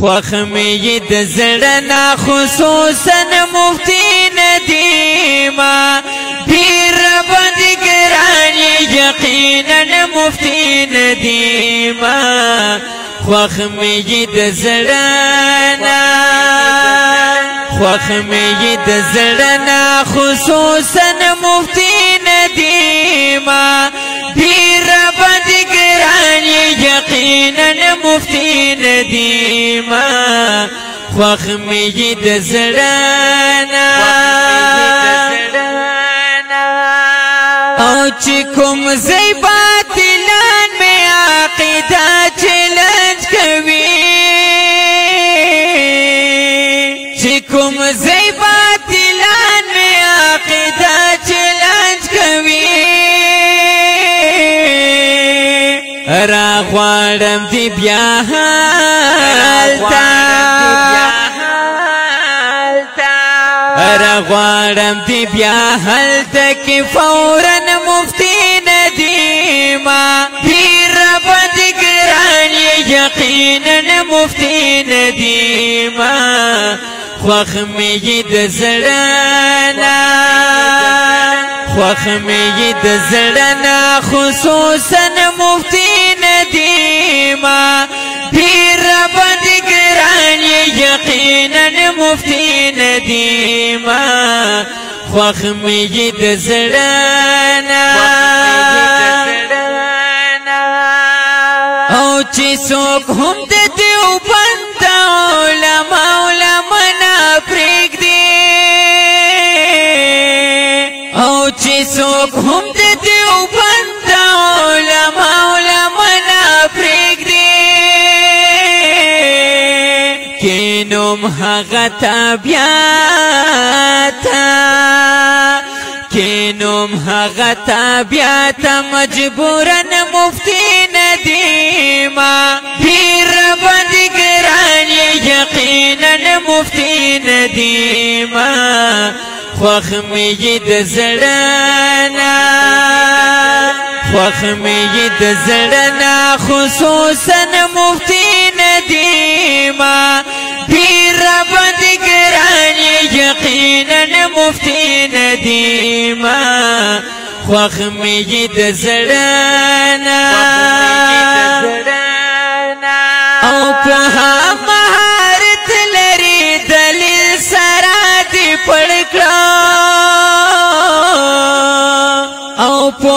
خوخ می د زړه خصوصا مفتی ندیما پیر باندې ګران یقینا مفتی ندیما خوخ می د زړه خوخ می د زړه خصوصا مفتی ندیما پیر باندې ګران یقینا مفتی ندیما خوخ می د زړه او چې کوم زی باطلان می عقیده چیلنج کوي چې کوم زی باطلان می عقیده چیلنج کوي را غواړم دی بیا حالتا را غواړم دی بیا حالتا کی فورا مفتی ندیما پیر باندې ګران یقینا مفتی ندیما خوخ می د زړه خوخ می د زړه خصوصا مفتی ندیما پیر باندې ګران یقینا مفتی ندیما خوخ می د زړه او چې څوک هم د دیوبند علما نه پرېږدي او چې څوک هم د دیوبند علما نه پرېږدي کینوم هغه تابعاته کینوم هغه تابعاته مجبورن مفتی ندیما پیر باندې ګران یقینا مفتی ندیما خوخ می د زړه خوخ می د زړه خصوصا مفتی ندیما پیر باندې ګران یقینا مفتی ندیما خوخ می د زړه او په مهارت لري دلیل سره دی پړکړه او په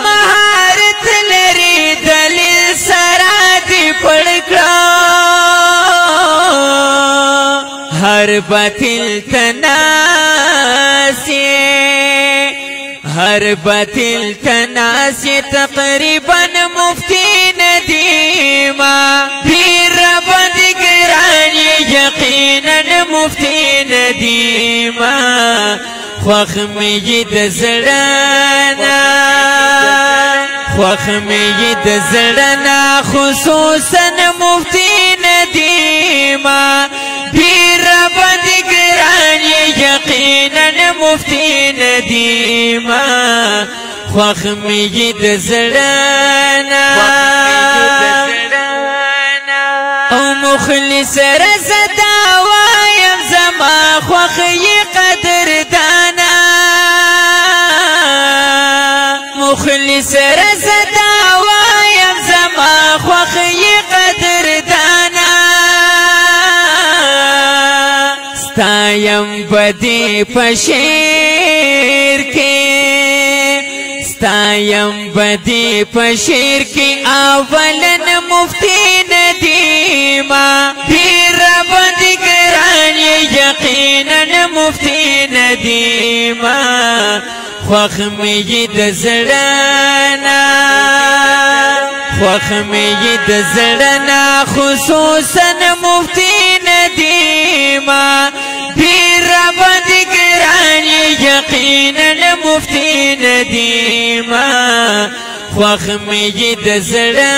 مهارت لري دلیل سره دی پړکړه هر باطل تناسی هر باطل تناسی تقریبا مفتی ندیما پیر باندې ګران یقینا مفتی ندیما خوخ می د زړه خوخ می د زړه خصوصا مفتی ندیما پیر باندې ګران یقینا مفتی ندیما خوخ می د زړه او مخلص رضا وایم زما خوخ قدر دانا مخلص رضا وایم زما خوخ قدر دانا ستایم بدی پشیر کی ستایم بدی پشیر کی اولن مفتی ندیما پیر باندې ګران یقینا مفتی ندیما خوخ می د زړه خوخ می د زړه خصوصا مفتی ندیما پیر باندې ګران یقینا مفتی ندیما خوخ می د زړه